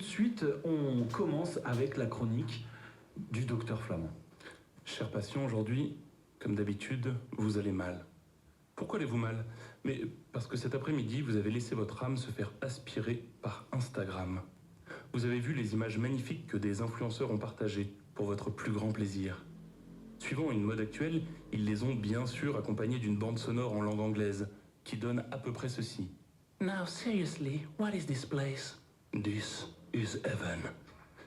de suite, on commence avec la chronique du docteur Flamand. Cher patient, aujourd'hui, comme d'habitude, vous allez mal. Pourquoi allez-vous mal? Mais parce que cet après-midi, vous avez laissé votre âme se faire aspirer par Instagram. Vous avez vu les images magnifiques que des influenceurs ont partagées pour votre plus grand plaisir. Suivant une mode actuelle, ils les ont bien sûr accompagnés d'une bande sonore en langue anglaise, qui donne à peu près ceci. Now seriously, what is this place? This is heaven.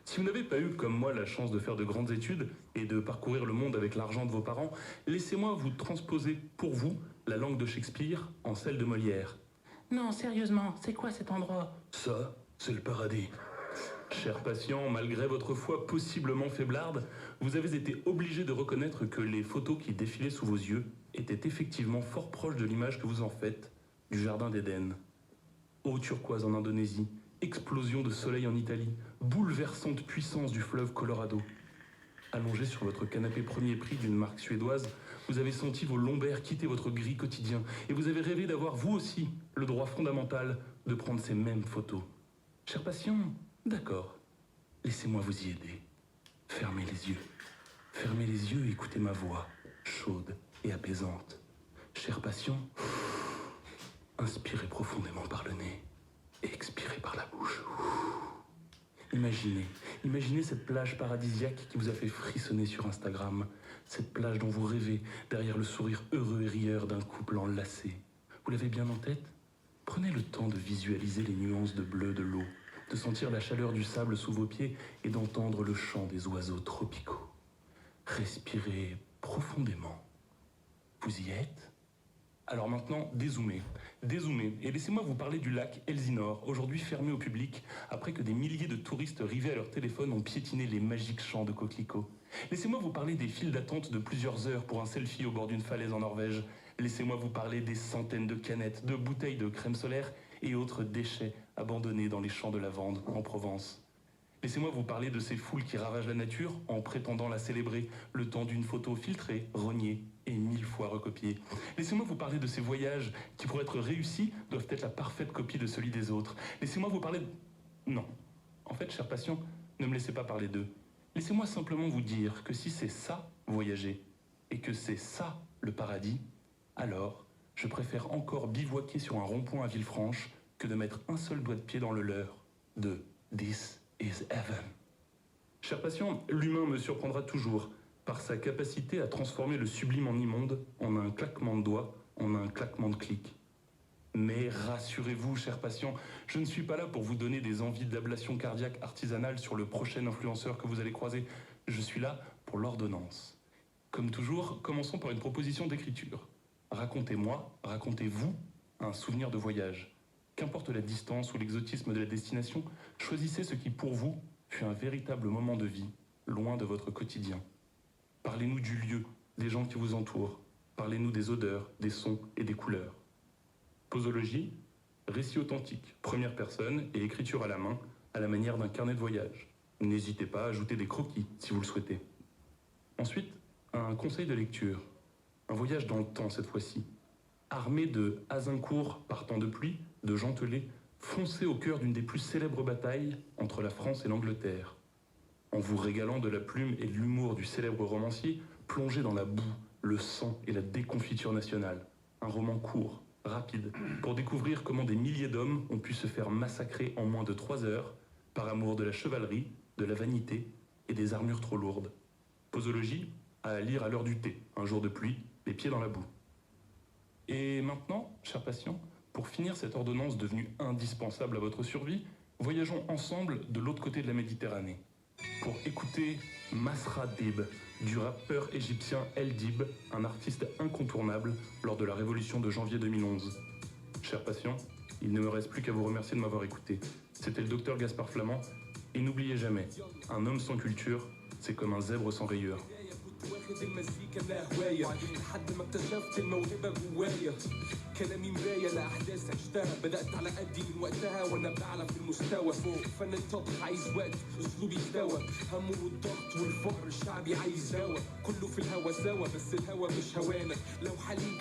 Si vous n'avez pas eu, comme moi, la chance de faire de grandes études et de parcourir le monde avec l'argent de vos parents, laissez-moi vous transposer, pour vous, la langue de Shakespeare en celle de Molière. Non, sérieusement, c'est quoi cet endroit? Ça, c'est le paradis. Cher patient, malgré votre foi possiblement faiblarde, vous avez été obligé de reconnaître que les photos qui défilaient sous vos yeux étaient effectivement fort proches de l'image que vous en faites du jardin d'Éden. Eau turquoise en Indonésie, explosion de soleil en Italie, bouleversante puissance du fleuve Colorado. Allongé sur votre canapé premier prix d'une marque suédoise, vous avez senti vos lombaires quitter votre gris quotidien et vous avez rêvé d'avoir vous aussi le droit fondamental de prendre ces mêmes photos. Cher patient, d'accord, laissez-moi vous y aider. Fermez les yeux. Fermez les yeux et écoutez ma voix, chaude et apaisante. Cher patient, inspirez profondément par le nez et expirez par la bouche. Imaginez cette plage paradisiaque qui vous a fait frissonner sur Instagram. Cette plage dont vous rêvez derrière le sourire heureux et rieur d'un couple enlacé. Vous l'avez bien en tête? Prenez le temps de visualiser les nuances de bleu de l'eau, de sentir la chaleur du sable sous vos pieds et d'entendre le chant des oiseaux tropicaux. Respirez profondément. Vous y êtes? Alors maintenant, dézoomez et laissez-moi vous parler du lac Elsinore, aujourd'hui fermé au public, après que des milliers de touristes rivés à leur téléphone ont piétiné les magiques champs de coquelicots. Laissez-moi vous parler des files d'attente de plusieurs heures pour un selfie au bord d'une falaise en Norvège. Laissez-moi vous parler des centaines de canettes, de bouteilles de crème solaire et autres déchets abandonnés dans les champs de lavande en Provence. Laissez-moi vous parler de ces foules qui ravagent la nature en prétendant la célébrer, le temps d'une photo filtrée, rognée et 1000 fois recopiée. Laissez-moi vous parler de ces voyages qui, pour être réussis, doivent être la parfaite copie de celui des autres. Laissez-moi vous parler de... Non. En fait, cher patient, ne me laissez pas parler d'eux. Laissez-moi simplement vous dire que si c'est ça, voyager, et que c'est ça, le paradis, alors je préfère encore bivouaquer sur un rond-point à Villefranche que de mettre un seul doigt de pied dans le leur de This is heaven. Cher patient, l'humain me surprendra toujours par sa capacité à transformer le sublime en immonde en un claquement de doigts, en un claquement de clic. Mais rassurez-vous, cher patient, je ne suis pas là pour vous donner des envies d'ablation cardiaque artisanale sur le prochain influenceur que vous allez croiser. Je suis là pour l'ordonnance. Comme toujours, commençons par une proposition d'écriture. Racontez-moi, racontez-vous un souvenir de voyage. Qu'importe la distance ou l'exotisme de la destination, choisissez ce qui pour vous fut un véritable moment de vie, loin de votre quotidien. Parlez-nous du lieu, des gens qui vous entourent. Parlez-nous des odeurs, des sons et des couleurs. Posologie, récit authentique, première personne et écriture à la main, à la manière d'un carnet de voyage. N'hésitez pas à ajouter des croquis si vous le souhaitez. Ensuite, un conseil de lecture. Un voyage dans le temps cette fois-ci. Armé de Azincourt par temps de pluie, de Gentelet, foncez au cœur d'une des plus célèbres batailles entre la France et l'Angleterre. En vous régalant de la plume et de l'humour du célèbre romancier, plongez dans la boue, le sang et la déconfiture nationale. Un roman court, rapide, pour découvrir comment des milliers d'hommes ont pu se faire massacrer en moins de 3 heures par amour de la chevalerie, de la vanité et des armures trop lourdes. Posologie, à lire à l'heure du thé, un jour de pluie, les pieds dans la boue. Et maintenant, cher patient, pour finir cette ordonnance devenue indispensable à votre survie, voyageons ensemble de l'autre côté de la Méditerranée. Pour écouter Masra Dib, du rappeur égyptien El Dib, un artiste incontournable lors de la révolution de janvier 2011. Cher patient, il ne me reste plus qu'à vous remercier de m'avoir écouté. C'était le docteur Gaspard Flamand, et n'oubliez jamais, un homme sans culture, c'est comme un zèbre sans rayures. واخد المزيكا لا هواية لحد ما اكتشفت الموهبة جوايا كلامي مراية لأحداث عشتها بدأت على قدي من وقتها وأنا بعلى في المستوى فوق فن الطبخ عايز وقت أسلوبي اكتوى همه والضغط والفقر الشعبي عايز دوا كله في الهوا سوا بس الهوا مش هوانا لو حالي